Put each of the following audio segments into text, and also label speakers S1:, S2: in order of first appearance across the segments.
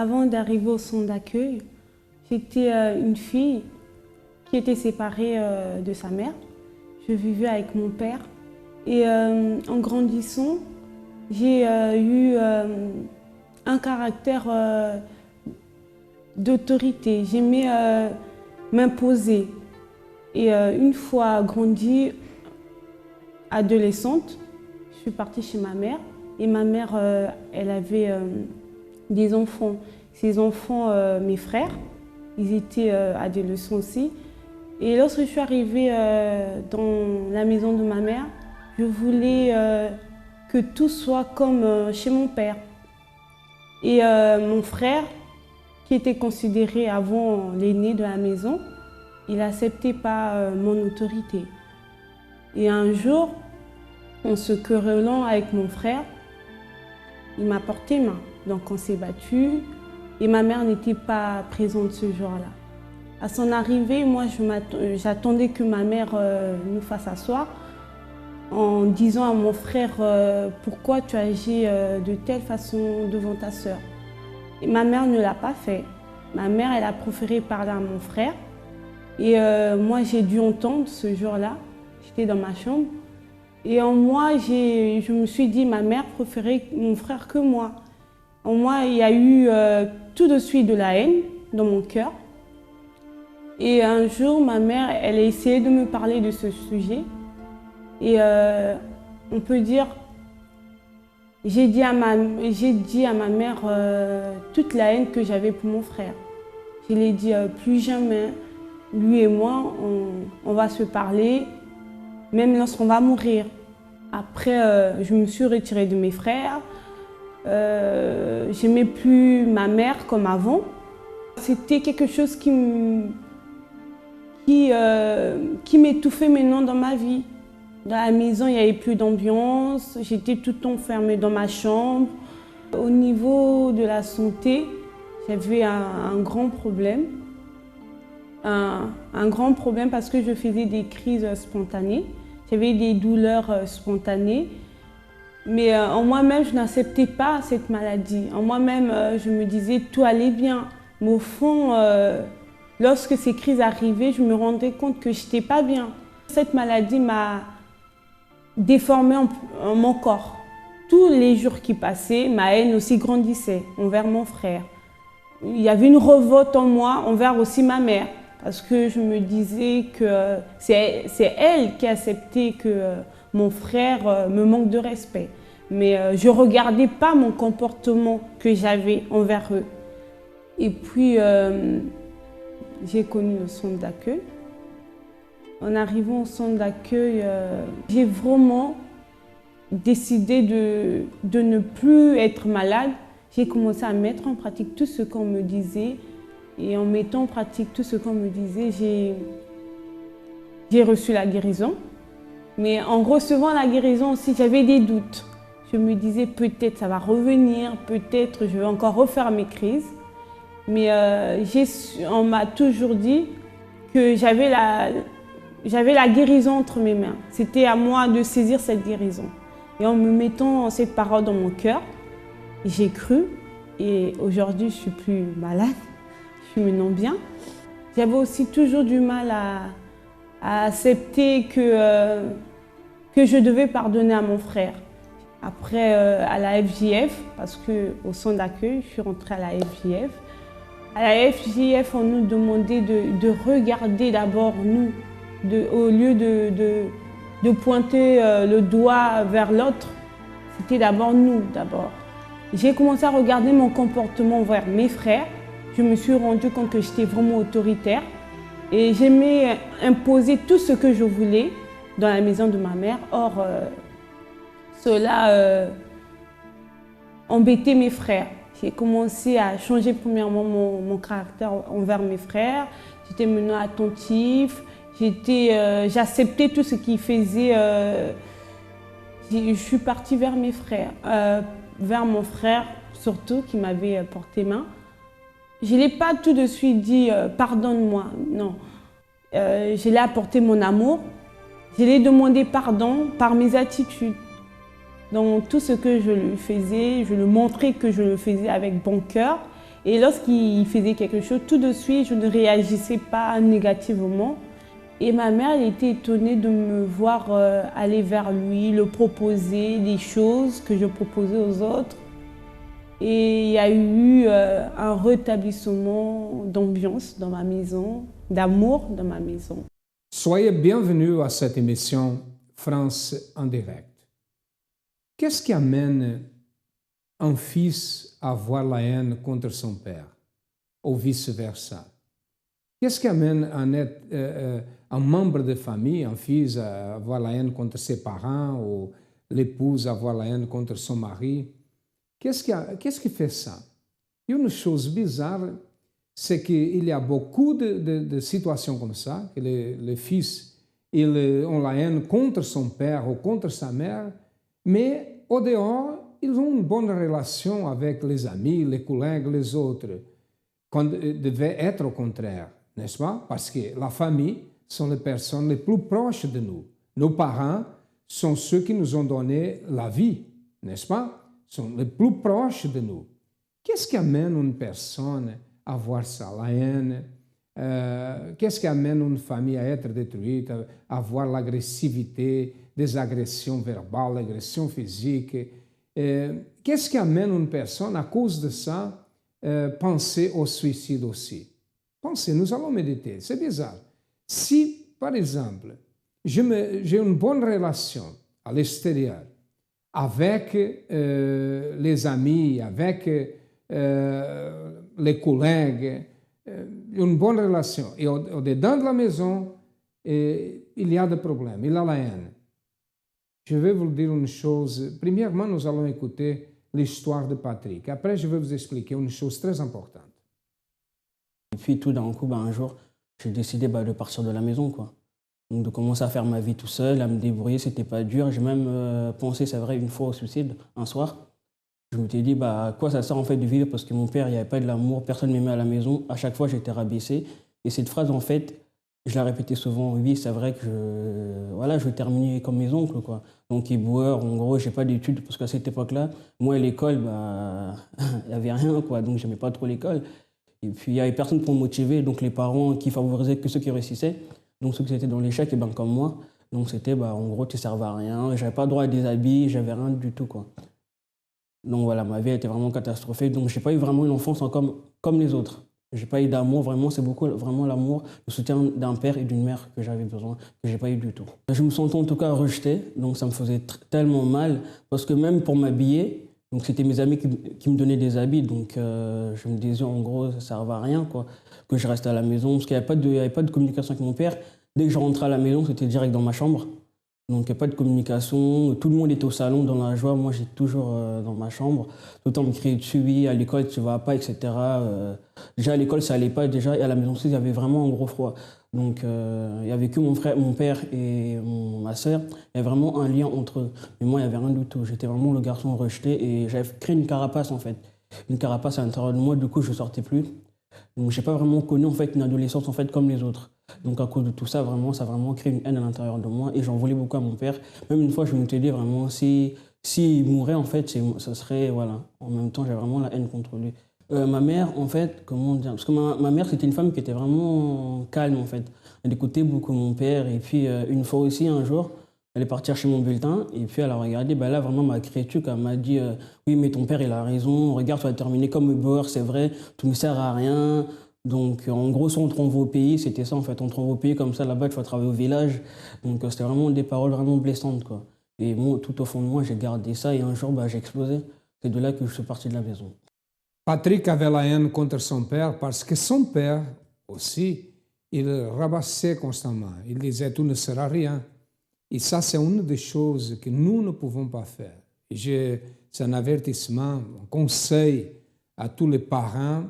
S1: Avant d'arriver au centre d'accueil, j'étais une fille qui était séparée de sa mère. Je vivais avec mon père. Et en grandissant, j'ai eu un caractère d'autorité. J'aimais m'imposer. Et une fois grandie, adolescente, je suis partie chez ma mère. Et ma mère, elle avait des enfants. Ces enfants, mes frères, ils étaient adolescents aussi. Et lorsque je suis arrivée dans la maison de ma mère, je voulais que tout soit comme chez mon père. Et mon frère, qui était considéré avant l'aîné de la maison, il n'acceptait pas mon autorité. Et un jour, en se querellant avec mon frère, il m'a porté main. Donc on s'est battu et ma mère n'était pas présente ce jour-là. À son arrivée, moi j'attendais que ma mère nous fasse asseoir en disant à mon frère pourquoi tu agis de telle façon devant ta sœur. Et ma mère ne l'a pas fait. Ma mère, elle a préféré parler à mon frère. Et moi, j'ai dû entendre ce jour-là. J'étais dans ma chambre. Et en moi, je me suis dit, ma mère préférait mon frère que moi. En moi, il y a eu tout de suite de la haine dans mon cœur. Et un jour, ma mère, elle a essayé de me parler de ce sujet. Et on peut dire, j'ai dit à ma mère toute la haine que j'avais pour mon frère. Je lui ai dit, plus jamais, lui et moi, on va se parler, même lorsqu'on va mourir. Après, je me suis retirée de mes frères. J'aimais plus ma mère comme avant. C'était quelque chose qui m'étouffait maintenant dans ma vie. Dans la maison, il n'y avait plus d'ambiance. J'étais tout le temps fermée dans ma chambre. Au niveau de la santé, j'avais un grand problème. Un grand problème parce que je faisais des crises spontanées. J'avais des douleurs spontanées. Mais en moi-même, je n'acceptais pas cette maladie. En moi-même, je me disais tout allait bien. Mais au fond, lorsque ces crises arrivaient, je me rendais compte que je n'étais pas bien. Cette maladie m'a déformé mon corps. Tous les jours qui passaient, ma haine aussi grandissait envers mon frère. Il y avait une révolte en moi envers aussi ma mère. Parce que je me disais que c'est elle qui acceptait que mon frère me manque de respect. Mais je ne regardais pas mon comportement que j'avais envers eux. Et puis, j'ai connu le centre d'accueil. En arrivant au centre d'accueil, j'ai vraiment décidé de ne plus être malade. J'ai commencé à mettre en pratique tout ce qu'on me disait. Et en mettant en pratique tout ce qu'on me disait, j'ai reçu la guérison. Mais en recevant la guérison aussi, j'avais des doutes. Je me disais peut-être ça va revenir, peut-être je vais encore refaire mes crises. Mais on m'a toujours dit que j'avais la guérison entre mes mains. C'était à moi de saisir cette guérison. Et en me mettant cette parole dans mon cœur, j'ai cru. Et aujourd'hui, je ne suis plus malade. Je suis maintenant bien. J'avais aussi toujours du mal à accepter que je devais pardonner à mon frère. Après, à la FJF, parce qu'au centre d'accueil, je suis rentrée à la FJF. À la FJF, on nous demandait de regarder d'abord nous, au lieu de pointer le doigt vers l'autre. C'était d'abord nous, d'abord. J'ai commencé à regarder mon comportement envers mes frères. Je me suis rendu compte que j'étais vraiment autoritaire et j'aimais imposer tout ce que je voulais dans la maison de ma mère. Or, cela embêtait mes frères. J'ai commencé à changer premièrement mon caractère envers mes frères. J'étais maintenant attentive, j'acceptais tout ce qu'ils faisaient. Je suis partie vers mes frères, vers mon frère surtout qui m'avait porté main. Je ne l'ai pas tout de suite dit « pardonne-moi », non. Je l'ai apporté mon amour. Je lui ai demandé pardon par mes attitudes. Dans tout ce que je lui faisais, je lui montrais que je le faisais avec bon cœur. Et lorsqu'il faisait quelque chose, tout de suite, je ne réagissais pas négativement. Et ma mère, elle était étonnée de me voir aller vers lui, le proposer des choses que je proposais aux autres. Et il y a eu un rétablissement d'ambiance dans ma maison, d'amour dans ma maison.
S2: Soyez bienvenus à cette émission France en direct. Qu'est-ce qui amène un fils à avoir la haine contre son père, ou vice-versa? Qu'est-ce qui amène un membre de famille, un fils, à avoir la haine contre ses parents, ou l'épouse à avoir la haine contre son mari? Qu'est-ce qui fait ça? Et une chose bizarre, c'est qu'il y a beaucoup de situations comme ça, que les fils ils ont la haine contre son père ou contre sa mère, mais au dehors, ils ont une bonne relation avec les amis, les collègues, les autres, quand devait être au contraire, n'est-ce pas? Parce que la famille sont les personnes les plus proches de nous. Nos parents sont ceux qui nous ont donné la vie, n'est-ce pas? Sont les plus proches de nous. Qu'est-ce qui amène une personne à avoir ça, la haine? Qu'est-ce qui amène une famille à être détruite, à avoir l'agressivité, des agressions verbales, agressions physiques? Qu'est-ce qui amène une personne, à cause de ça, penser au suicide aussi? Pensez, nous allons méditer. C'est bizarre. Si, par exemple, j'ai une bonne relation à l'extérieur avec les amis, avec les collègues, une bonne relation, et au-dedans de la maison, il y a des problèmes, il y a la haine. Je vais vous dire une chose. Premièrement, nous allons écouter l'histoire de Patrick. Après, je vais vous expliquer une chose très importante.
S3: Et puis tout d'un coup, un jour, j'ai décidé de partir de la maison, quoi. Donc de commencer à faire ma vie tout seul, à me débrouiller, c'était pas dur. J'ai même pensé, c'est vrai, une fois au suicide, un soir. Je me suis dit, à quoi ça sert en fait de vivre, parce que mon père, il n'y avait pas de l'amour, personne ne m'aimait à la maison. À chaque fois, j'étais rabaissé. Et cette phrase, en fait, je la répétais souvent. Oui, c'est vrai que je vais terminer comme mes oncles, quoi. Donc, éboueur, en gros, j'ai pas d'études, parce qu'à cette époque-là, moi, l'école, il n'y avait rien, quoi. Donc, j'aimais pas trop l'école. Et puis, il n'y avait personne pour me motiver. Donc, les parents qui favorisaient que ceux qui réussissaient. Donc, ceux qui étaient dans l'échec, et comme moi. Donc, c'était, en gros, tu ne servais à rien. J'avais pas droit à des habits, j'avais rien du tout, quoi. Donc voilà, ma vie a été vraiment catastrophique. Donc j'ai pas eu vraiment une enfance comme les autres. J'ai pas eu d'amour, vraiment, c'est beaucoup vraiment l'amour, le soutien d'un père et d'une mère que j'avais besoin, que j'ai pas eu du tout. Je me sentais en tout cas rejeté, donc ça me faisait tellement mal, parce que même pour m'habiller, donc c'était mes amis qui me donnaient des habits, donc je me disais en gros ça servait à rien, quoi, que je restais à la maison, parce qu'il n'y avait pas de communication avec mon père. Dès que je rentrais à la maison, c'était direct dans ma chambre. Donc, il n'y a pas de communication. Tout le monde est au salon, dans la joie. Moi, j'étais toujours dans ma chambre. Tout le temps, on me criait dessus, oui, à l'école, tu ne vas pas, etc. Déjà, à l'école, ça n'allait pas. Déjà, et à la maison aussi, il y avait vraiment un gros froid. Donc, il n'y avait que mon père et ma sœur. Il y avait vraiment un lien entre eux. Mais moi, il n'y avait rien du tout. J'étais vraiment le garçon rejeté et j'avais créé une carapace, en fait. Une carapace à l'intérieur de moi. Du coup, je ne sortais plus. Donc, je n'ai pas vraiment connu, en fait, une adolescence, en fait, comme les autres. Donc à cause de tout ça, ça a vraiment créé une haine à l'intérieur de moi et j'en voulais beaucoup à mon père. Même une fois, je me suis dit vraiment, s'il mourait, en fait, ça serait, voilà. En même temps, j'avais vraiment la haine contre lui. Ma mère, en fait, comment dire? Parce que ma mère, c'était une femme qui était vraiment calme, en fait. Elle écoutait beaucoup mon père et puis une fois aussi, un jour, elle est partie chercher mon bulletin et puis elle a regardé, là, vraiment, ma critique, elle m'a dit oui, mais ton père, il a raison, regarde, tu vas terminer comme éboueur, c'est vrai, tu ne sers à rien. Donc, en gros, si on te renvoie au pays, c'était ça, en fait. On te renvoie au pays comme ça, là-bas, tu vas travailler au village. Donc, c'était vraiment des paroles vraiment blessantes, quoi. Et moi, tout au fond de moi, j'ai gardé ça et un jour, j'ai explosé. C'est de là que je suis parti de la maison.
S2: Patrick avait la haine contre son père parce que son père aussi, il rabassait constamment. Il disait, tu ne seras rien. Et ça, c'est une des choses que nous ne pouvons pas faire. C'est un avertissement, un conseil à tous les parents.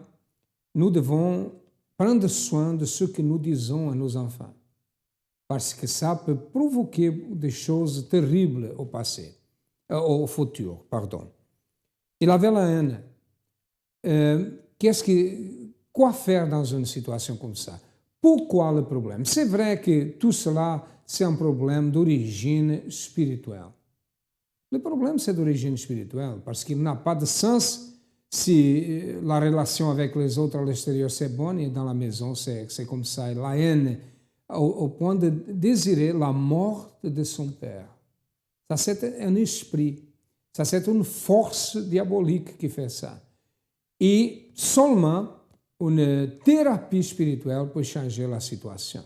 S2: Nous devons prendre soin de ce que nous disons à nos enfants, parce que ça peut provoquer des choses terribles au futur, pardon. Il avait la haine. Quoi faire dans une situation comme ça? Pourquoi le problème? C'est vrai que tout cela, c'est un problème d'origine spirituelle. Le problème, c'est d'origine spirituelle, parce qu'il n'a pas de sens Si la relation avec les autres à l'extérieur c'est bonne et dans la maison c'est comme ça. Et la haine au point de désirer la mort de son père. Ça c'est un esprit, ça c'est une force diabolique qui fait ça. Et seulement une thérapie spirituelle peut changer la situation.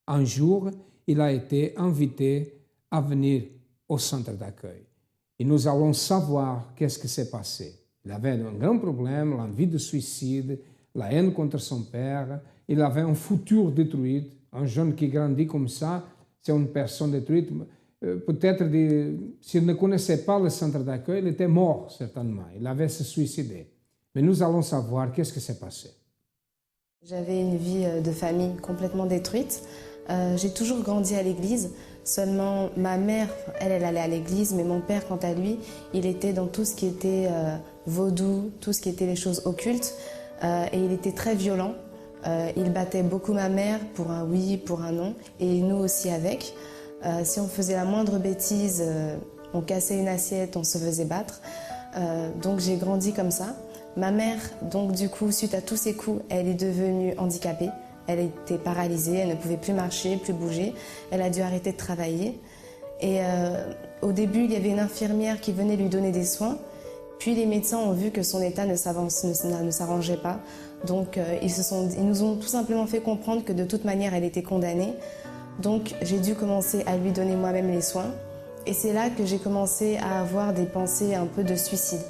S2: Un jour, il a été invité à venir au centre d'accueil. Et nous allons savoir qu'est-ce qui s'est passé. Il avait un grand problème, l'envie de suicide, la haine contre son père. Il avait un futur détruit. Un jeune qui grandit comme ça, c'est une personne détruite. Peut-être s'il ne connaissait pas le centre d'accueil, il était mort certainement. Il avait se suicidé. Mais nous allons savoir qu'est-ce qui s'est passé.
S4: J'avais une vie de famille complètement détruite. J'ai toujours grandi à l'église. Seulement ma mère, elle allait à l'église, mais mon père, quant à lui, il était dans tout ce qui était vaudou, tout ce qui était les choses occultes. Et il était très violent. Il battait beaucoup ma mère pour un oui, pour un non, et nous aussi avec. Si on faisait la moindre bêtise, on cassait une assiette, on se faisait battre. Donc j'ai grandi comme ça. Ma mère, donc du coup, suite à tous ces coups, elle est devenue handicapée. Elle était paralysée, elle ne pouvait plus marcher, plus bouger. Elle a dû arrêter de travailler. Et au début, il y avait une infirmière qui venait lui donner des soins. Puis les médecins ont vu que son état ne s'arrangeait pas. Donc ils nous ont tout simplement fait comprendre que de toute manière, elle était condamnée. Donc j'ai dû commencer à lui donner moi-même les soins. Et c'est là que j'ai commencé à avoir des pensées un peu de suicide.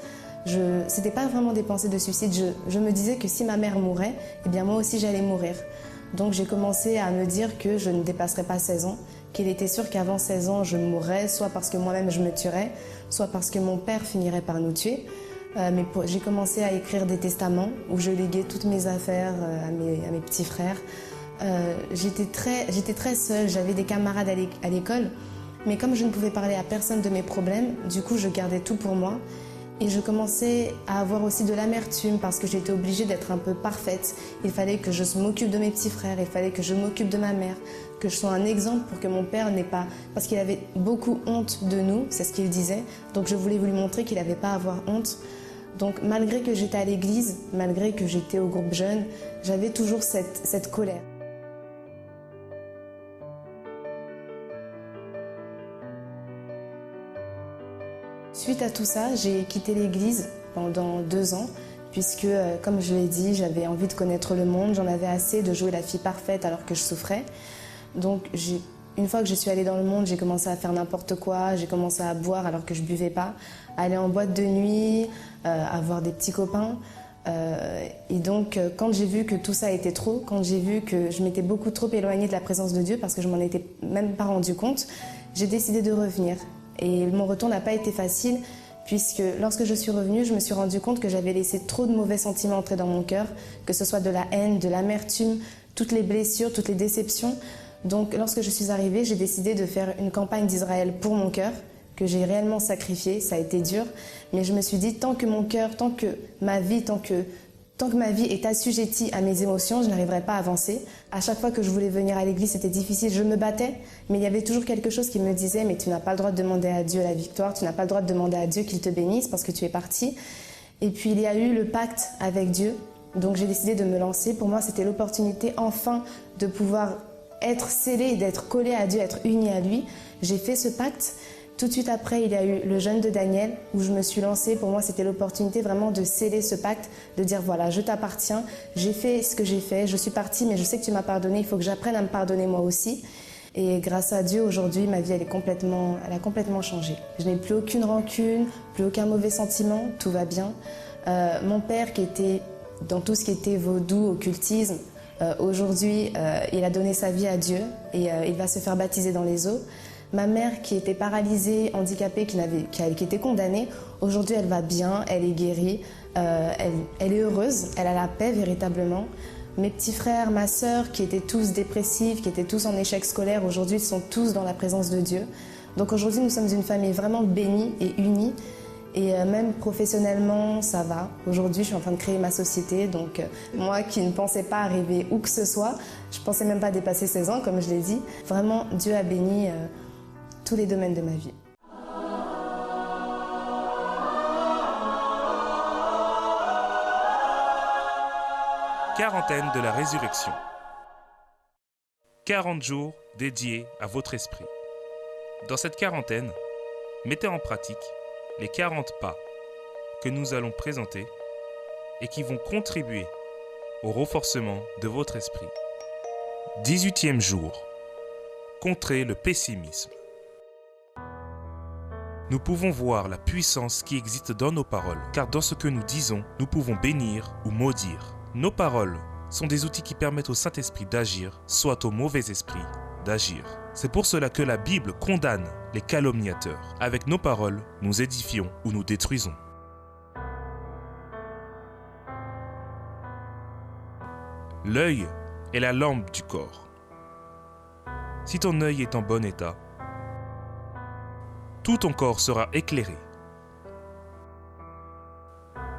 S4: C'était pas vraiment des pensées de suicide, je me disais que si ma mère mourait, eh bien moi aussi j'allais mourir. Donc j'ai commencé à me dire que je ne dépasserais pas 16 ans, qu'il était sûr qu'avant 16 ans je mourrais, soit parce que moi-même je me tuerais, soit parce que mon père finirait par nous tuer. Mais j'ai commencé à écrire des testaments où je léguais toutes mes affaires à mes petits frères. J'étais très seule, j'avais des camarades à l'école, mais comme je ne pouvais parler à personne de mes problèmes, du coup je gardais tout pour moi. Et je commençais à avoir aussi de l'amertume parce que j'étais obligée d'être un peu parfaite. Il fallait que je m'occupe de mes petits frères, il fallait que je m'occupe de ma mère, que je sois un exemple pour que mon père n'ait pas... Parce qu'il avait beaucoup honte de nous, c'est ce qu'il disait. Donc je voulais lui montrer qu'il n'avait pas à avoir honte. Donc malgré que j'étais à l'église, malgré que j'étais au groupe jeune, j'avais toujours cette colère. Suite à tout ça, j'ai quitté l'église pendant 2 ans, puisque, comme je l'ai dit, j'avais envie de connaître le monde, j'en avais assez de jouer la fille parfaite alors que je souffrais. Donc, une fois que je suis allée dans le monde, j'ai commencé à faire n'importe quoi, j'ai commencé à boire alors que je ne buvais pas, aller en boîte de nuit, avoir des petits copains. Et donc, quand j'ai vu que tout ça était trop, quand j'ai vu que je m'étais beaucoup trop éloignée de la présence de Dieu, parce que je m'en étais même pas rendu compte, j'ai décidé de revenir. Et mon retour n'a pas été facile, puisque lorsque je suis revenue, je me suis rendu compte que j'avais laissé trop de mauvais sentiments entrer dans mon cœur, que ce soit de la haine, de l'amertume, toutes les blessures, toutes les déceptions. Donc lorsque je suis arrivée, j'ai décidé de faire une campagne d'Israël pour mon cœur, que j'ai réellement sacrifié, ça a été dur, mais je me suis dit, tant que mon cœur, tant que ma vie est assujettie à mes émotions, je n'arriverai pas à avancer. À chaque fois que je voulais venir à l'église, c'était difficile, je me battais, mais il y avait toujours quelque chose qui me disait « mais tu n'as pas le droit de demander à Dieu la victoire, tu n'as pas le droit de demander à Dieu qu'il te bénisse parce que tu es parti ». Et puis il y a eu le pacte avec Dieu, donc j'ai décidé de me lancer. Pour moi, c'était l'opportunité enfin de pouvoir être scellée, d'être collée à Dieu, être unie à lui. J'ai fait ce pacte. Tout de suite après, il y a eu le jeûne de Daniel où je me suis lancée. Pour moi, c'était l'opportunité vraiment de sceller ce pacte, de dire voilà, je t'appartiens, j'ai fait ce que j'ai fait, je suis partie, mais je sais que tu m'as pardonné, il faut que j'apprenne à me pardonner moi aussi. Et grâce à Dieu, aujourd'hui, ma vie, elle a complètement changé. Je n'ai plus aucune rancune, plus aucun mauvais sentiment, tout va bien. Mon père, qui était dans tout ce qui était vaudou, occultisme, aujourd'hui, il a donné sa vie à Dieu et il va se faire baptiser dans les eaux. Ma mère, qui était paralysée, handicapée, qui était condamnée, aujourd'hui elle va bien, elle est guérie, elle est heureuse, elle a la paix véritablement. Mes petits frères, ma sœur, qui étaient tous dépressifs, qui étaient tous en échec scolaire, aujourd'hui ils sont tous dans la présence de Dieu. Donc aujourd'hui nous sommes une famille vraiment bénie et unie. Et même professionnellement, ça va. Aujourd'hui, je suis en train de créer ma société. Donc moi qui ne pensais pas arriver où que ce soit, je ne pensais même pas dépasser 16 ans, comme je l'ai dit. Vraiment, Dieu a béni tous les domaines de ma vie.
S5: Quarantaine de la résurrection. 40 jours dédiés à votre esprit. Dans cette quarantaine, mettez en pratique les 40 pas que nous allons présenter et qui vont contribuer au renforcement de votre esprit. 18e jour. Contrer le pessimisme. Nous pouvons voir la puissance qui existe dans nos paroles, car dans ce que nous disons, nous pouvons bénir ou maudire. Nos paroles sont des outils qui permettent au Saint-Esprit d'agir, soit au mauvais esprit d'agir. C'est pour cela que la Bible condamne les calomniateurs. Avec nos paroles, nous édifions ou nous détruisons. L'œil est la lampe du corps. Si ton œil est en bon état, tout ton corps sera éclairé.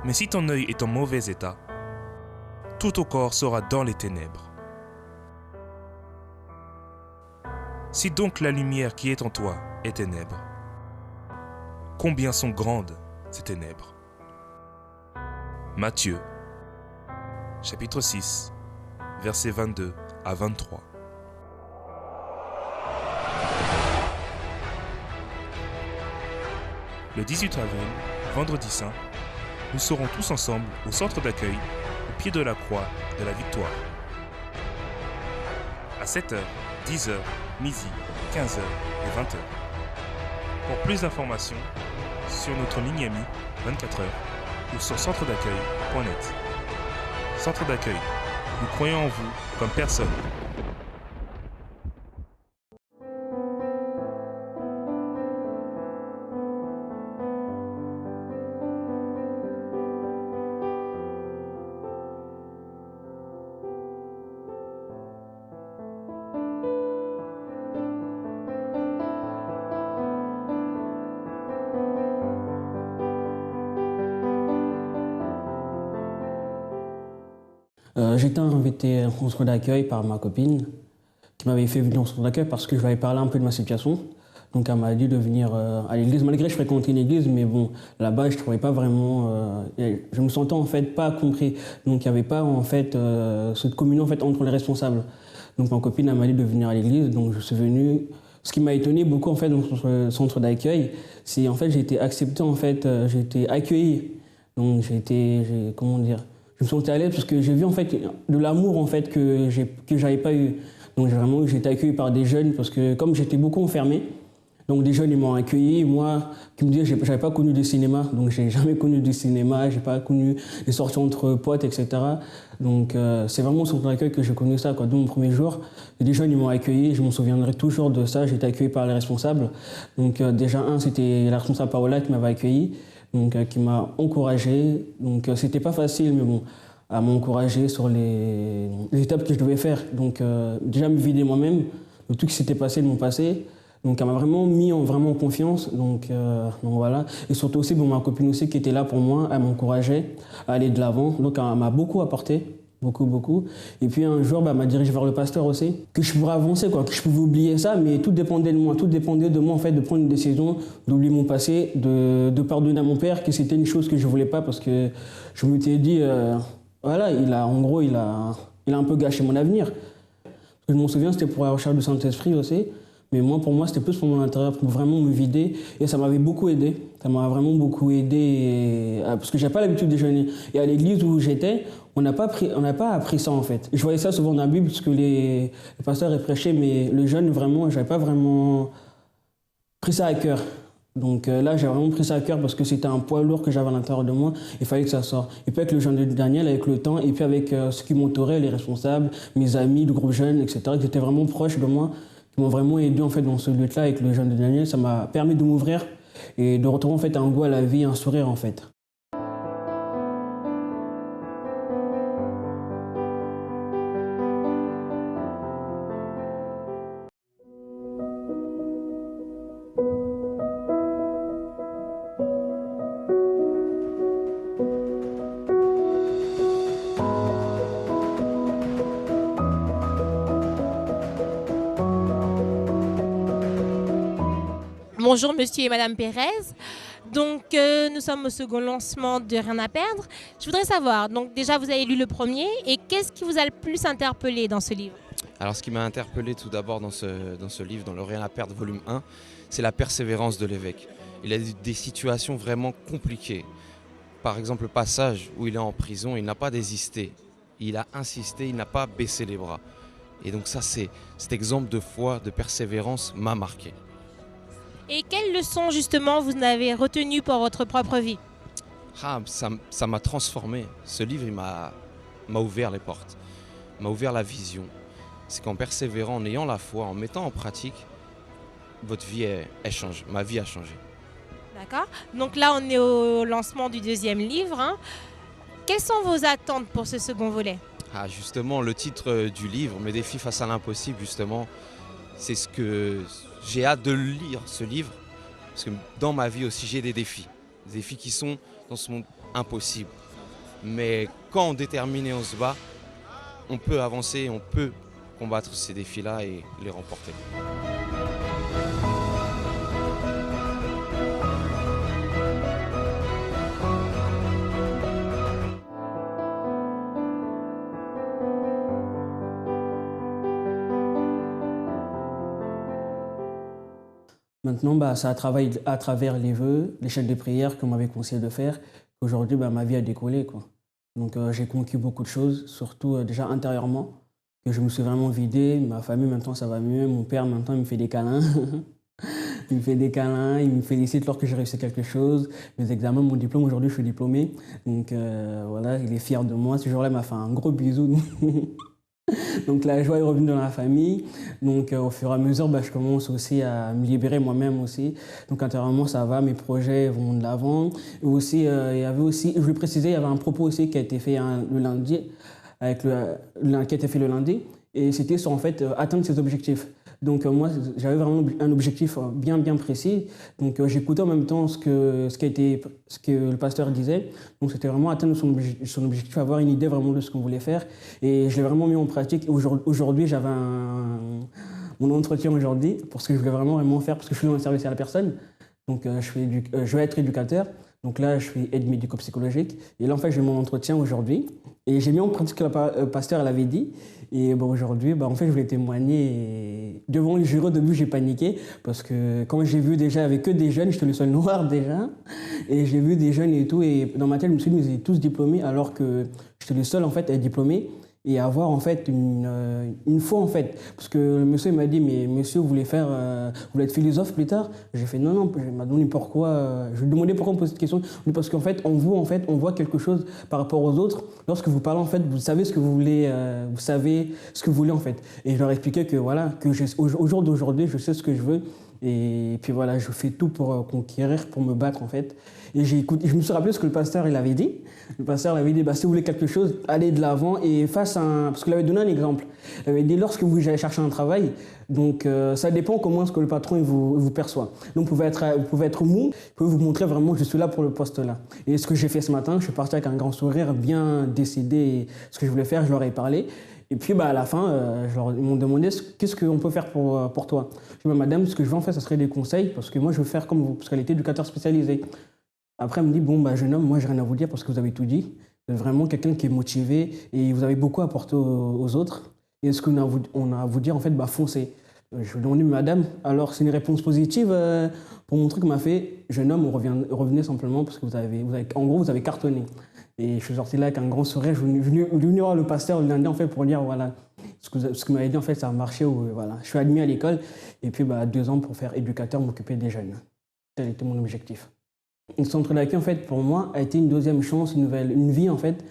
S5: Mais si ton œil est en mauvais état, tout ton corps sera dans les ténèbres. Si donc la lumière qui est en toi est ténèbres, combien sont grandes ces ténèbres? Matthieu, chapitre 6, versets 22 à 23. Le 18 avril, vendredi saint, nous serons tous ensemble au centre d'accueil, au pied de la croix de la Victoire. À 7h, 10h, midi, 15h et 20h. Pour plus d'informations, sur notre ligne amie 24h ou sur centredaccueil.net. Centre d'accueil, nous croyons en vous comme personne.
S3: J'étais invité au centre d'accueil par ma copine qui m'avait fait venir au centre d'accueil parce que je lui avais parlé un peu de ma situation. Donc elle m'a dit de venir à l'église. Malgré que je fréquentais une église, mais bon, là-bas je ne trouvais pas vraiment... je me sentais en fait pas compris. Donc il n'y avait pas en fait cette communion en fait, entre les responsables. Donc ma copine elle m'a dit de venir à l'église, donc je suis venu. Ce qui m'a étonné beaucoup en fait dans ce centre d'accueil, c'est en fait j'ai été accepté en fait, j'ai été accueilli. Donc comment dire, je me sentais à l'aise parce que j'ai vu en fait de l'amour en fait que j'avais pas eu. Donc j'ai été accueilli par des jeunes parce que comme j'étais beaucoup enfermé, donc des jeunes ils m'ont accueilli. Moi, qui me disaient j'avais pas connu de cinéma, donc j'ai jamais connu de cinéma, j'ai pas connu des sorties entre potes, etc. Donc c'est vraiment au centre d'accueil que j'ai connu ça quoi. Dès mon premier jour, des jeunes ils m'ont accueilli, je m'en souviendrai toujours de ça. J'ai été accueilli par les responsables. Donc déjà c'était la responsable Paola qui m'avait accueilli. Donc, qui m'a encouragé. Donc, c'était pas facile, mais bon, à m'encourager sur les étapes que je devais faire. Donc, déjà me vider moi-même de tout ce qui s'était passé de mon passé. Donc, elle m'a vraiment mis vraiment en confiance. Donc voilà. Et surtout aussi, bon, ma copine aussi qui était là pour moi, elle m'encourageait à aller de l'avant. Donc, elle m'a beaucoup apporté. Beaucoup. Et puis un jour, elle m'a dirigé vers le pasteur aussi, que je pourrais avancer, quoi, que je pouvais oublier ça, mais tout dépendait de moi. Tout dépendait de moi, en fait, de prendre une décision, d'oublier mon passé, de pardonner à mon père, que c'était une chose que je voulais pas parce que je m'étais dit, voilà, il a un peu gâché mon avenir. Parce que je m'en souviens, c'était pour la recherche du Saint-Esprit aussi. Mais moi, pour moi, c'était plus pour mon intérieur, pour vraiment me vider. Et ça m'avait beaucoup aidé. Ça m'a vraiment beaucoup aidé. Parce que j'avais pas l'habitude de jeûner. Et à l'église où j'étais, on n'a pas appris ça, en fait. Je voyais ça souvent dans la Bible, parce que les pasteurs prêchaient, mais le jeûne, vraiment, j'avais pas vraiment pris ça à cœur. Donc là, j'ai vraiment pris ça à cœur parce que c'était un poids lourd que j'avais à l'intérieur de moi. Il fallait que ça sorte. Et puis avec le jeûne de Daniel, avec le temps, et puis avec ceux qui m'entouraient, les responsables, mes amis, le groupe jeune, etc., qui étaient vraiment proches de moi, qui m'ont vraiment aidé en fait dans ce lieu-là avec le jeûne de Daniel. Ça m'a permis de m'ouvrir et de retrouver en fait un goût à la vie, un sourire en fait.
S6: Bonjour Monsieur et Madame Pérez. Donc nous sommes au second lancement de Rien à perdre. Je voudrais savoir, donc déjà vous avez lu le premier et qu'est-ce qui vous a le plus interpellé dans ce livre?
S7: Alors ce qui m'a interpellé tout d'abord dans ce livre, dans le Rien à perdre volume 1, c'est la persévérance de l'évêque. Il a eu des situations vraiment compliquées. Par exemple le passage où il est en prison, il n'a pas désisté. Il a insisté, il n'a pas baissé les bras. Et donc ça, cet exemple de foi, de persévérance m'a marqué.
S6: Et quelles leçons justement vous avez retenues pour votre propre vie?
S7: Ça m'a transformé. Ce livre, il m'a ouvert les portes, m'a ouvert la vision. C'est qu'en persévérant, en ayant la foi, en mettant en pratique, votre vie elle change. Ma vie a changé.
S6: D'accord. Donc là, on est au lancement du deuxième livre. Quelles sont vos attentes pour ce second volet?
S7: Justement, le titre du livre, Mes défis face à l'impossible, justement, c'est ce que j'ai hâte de lire, ce livre. Parce que dans ma vie aussi, j'ai des défis qui sont dans ce monde impossible. Mais quand on détermine et on se bat, on peut avancer, on peut combattre ces défis-là et les remporter.
S3: Maintenant, c'est à travers les vœux, les chaînes de prière qu'on m'avait conseillé de faire, qu'aujourd'hui, ma vie a décollé, quoi. Donc, j'ai conquis beaucoup de choses, surtout déjà intérieurement, que je me suis vraiment vidé. Ma famille, maintenant, ça va mieux. Mon père, maintenant, il me fait des câlins. Il me fait des câlins, il me félicite lorsque j'ai réussi quelque chose. Mes examens, mon diplôme, aujourd'hui, je suis diplômé. Donc, voilà, il est fier de moi. Ce jour-là, il m'a fait un gros bisou. Donc la joie est revenue dans la famille. Donc au fur et à mesure, je commence aussi à me libérer moi-même aussi. Donc intérieurement, ça va, mes projets vont de l'avant. Et aussi, il y avait aussi, je voulais préciser, il y avait un propos aussi qui a été fait le lundi, qui a été fait le lundi. Et c'était sur en fait atteindre ses objectifs. Donc moi, j'avais vraiment un objectif bien précis. Donc j'écoutais en même temps ce que le pasteur disait. Donc c'était vraiment atteindre son objectif, avoir une idée vraiment de ce qu'on voulait faire. Et je l'ai vraiment mis en pratique. Aujourd'hui, j'avais mon entretien aujourd'hui pour ce que je voulais vraiment faire, parce que je suis dans le service à la personne. Donc je vais être éducateur. Donc là, je suis aide médico-psychologique. Et là, en fait, j'ai mon entretien aujourd'hui. Et j'ai mis en pratique ce que le pasteur l'avait dit. Et aujourd'hui, en fait, je voulais témoigner. Et devant le jury, au début, j'ai paniqué. Parce que quand j'ai vu déjà avec que des jeunes, j'étais le seul noir déjà. Et j'ai vu des jeunes et tout. Et dans ma tête, je me suis dit, ils étaient tous diplômés, alors que j'étais le seul, en fait, à être diplômé. Et avoir en fait une foi en fait, parce que le monsieur m'a dit, mais monsieur, vous voulez être philosophe plus tard? J'ai fait non, il m'a demandé pourquoi, je lui ai demandé pourquoi on me pose cette question. Parce qu'en fait, on voit quelque chose par rapport aux autres. Lorsque vous parlez en fait, vous savez ce que vous voulez, vous savez ce que vous voulez en fait. Et je leur ai expliqué que voilà, que au jour d'aujourd'hui, je sais ce que je veux. Et puis voilà, je fais tout pour conquérir, pour me battre en fait. Et je me suis rappelé ce que le pasteur il avait dit. Le pasteur avait dit, si vous voulez quelque chose, allez de l'avant et parce qu'il avait donné un exemple. Il avait dit, lorsque vous allez chercher un travail, donc ça dépend comment est-ce que le patron il vous perçoit. Donc vous pouvez être mou, vous pouvez vous montrer vraiment, je suis là pour le poste là. Et ce que j'ai fait ce matin, je suis parti avec un grand sourire, bien décidé, ce que je voulais faire, je leur ai parlé. Et puis à la fin, ils m'ont demandé qu'est-ce qu'on peut faire pour toi. Je dis, madame, ce que je veux en fait, ça serait des conseils, parce que moi je veux faire comme vous, parce qu'elle était éducateur spécialisé. Après, elle me dit, jeune homme, moi j'ai rien à vous dire parce que vous avez tout dit. Vous êtes vraiment quelqu'un qui est motivé et vous avez beaucoup apporté aux autres. Et ce qu'on a à vous dire, en fait, foncez. Je lui ai demandé, madame, alors c'est une réponse positive pour montrer qu'on m'a fait, jeune homme, revenez simplement parce que vous avez cartonné. Et je suis sorti là avec un grand sourire. Je suis venu voir le pasteur le lundi en fait pour dire voilà ce que m'avait dit en fait ça a marché. Voilà, je suis admis à l'école et puis 2 ans pour faire éducateur, m'occuper des jeunes. Tel était mon objectif. Le centre d'accueil en fait pour moi a été une deuxième chance, une vie en fait.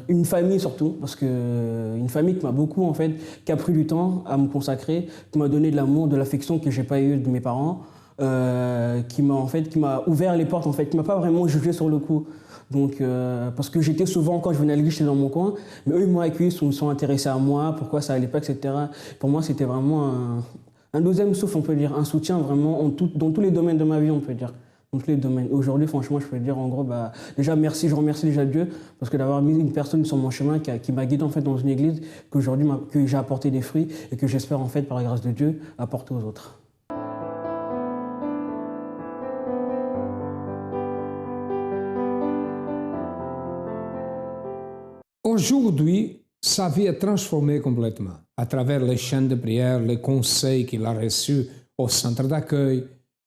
S3: Une famille surtout, parce que une famille qui m'a beaucoup en fait, qui a pris du temps à me consacrer, qui m'a donné de l'amour, de l'affection que j'ai pas eu de mes parents, qui m'a ouvert les portes en fait, qui m'a pas vraiment jugé sur le coup. Donc parce que j'étais souvent quand je venais à l'église, j'étais dans mon coin, mais eux ils m'ont accueilli, ils sont intéressés à moi, pourquoi ça allait pas, etc. Pour moi c'était vraiment un deuxième souffle, on peut dire, un soutien vraiment dans tous les domaines de ma vie, on peut dire. Dans tous les domaines. Aujourd'hui, franchement, je peux dire en gros, déjà merci, je remercie déjà Dieu parce que d'avoir mis une personne sur mon chemin qui m'a guidé en fait dans une église qu'aujourd'hui que j'ai apporté des fruits et que j'espère en fait par la grâce de Dieu apporter aux autres.
S2: aujourd'hui, sa vie est transformée complètement à travers les chaînes de prière, les conseils qu'il a reçus au centre d'accueil,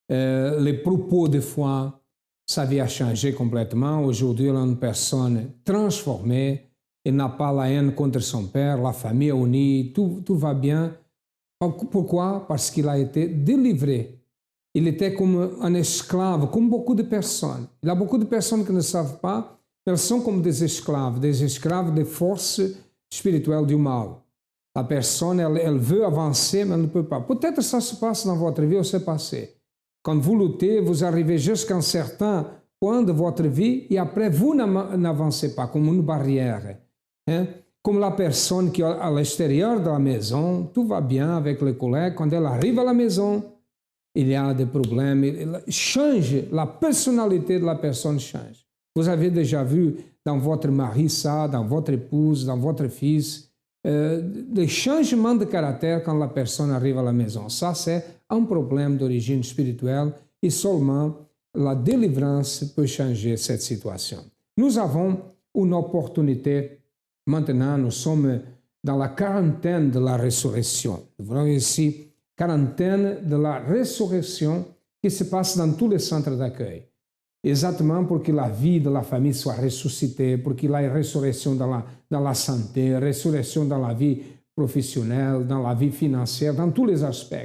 S2: les propos de foi. Sa vie a changé complètement. Aujourd'hui, elle est une personne transformée. Il n'a pas la haine contre son père, la famille est unie, tout va bien. Pourquoi? Parce qu'il a été délivré. Il était comme un esclave, comme beaucoup de personnes. Il y a beaucoup de personnes qui ne savent pas, elles sont comme des esclaves des forces spirituelles du mal. La personne, elle veut avancer, mais elle ne peut pas. Peut-être ça se passe dans votre vie ou c'est passé. Quand vous luttez, vous arrivez jusqu'à un certain point de votre vie et après, vous n'avancez pas, comme une barrière. Hein? Comme la personne qui est à l'extérieur de la maison, tout va bien avec les collègues. Quand elle arrive à la maison, il y a des problèmes. Il change, la personnalité de la personne change. Vous avez déjà vu dans votre mari ça, dans votre épouse, dans votre fils, des changements de caractère quand la personne arrive à la maison. Ça, c'est un problème d'origine spirituelle et seulement la délivrance peut changer cette situation. Nous avons une opportunité. Maintenant, nous sommes dans la quarantaine de la résurrection. Nous voyons ici quarantaine de la résurrection qui se passe dans tous les centres d'accueil. Exatamente pour que la vie de la famille soit ressuscitée, pour qu'il y ait résurrection dans la santé, résurrection dans la vie professionnelle, dans la vie financière, dans tous les aspects.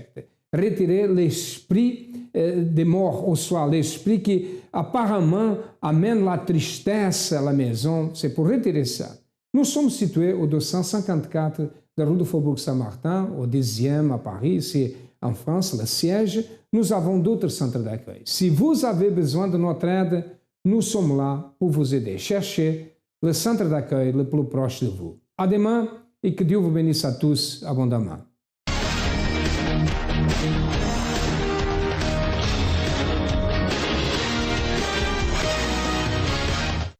S2: Retirer l'esprit de mort au soir, l'esprit qui apparemment amène la tristesse à la maison, c'est pour retirer ça. Nous sommes situés au 254 de la rue du Faubourg Saint-Martin, au 10e à Paris, c'est en France, le siège. Nous avons d'autres centres d'accueil. Si vous avez besoin de notre aide, nous sommes là pour vous aider. Cherchez le centre d'accueil le plus proche de vous. À demain et que Dieu vous bénisse à tous abondamment.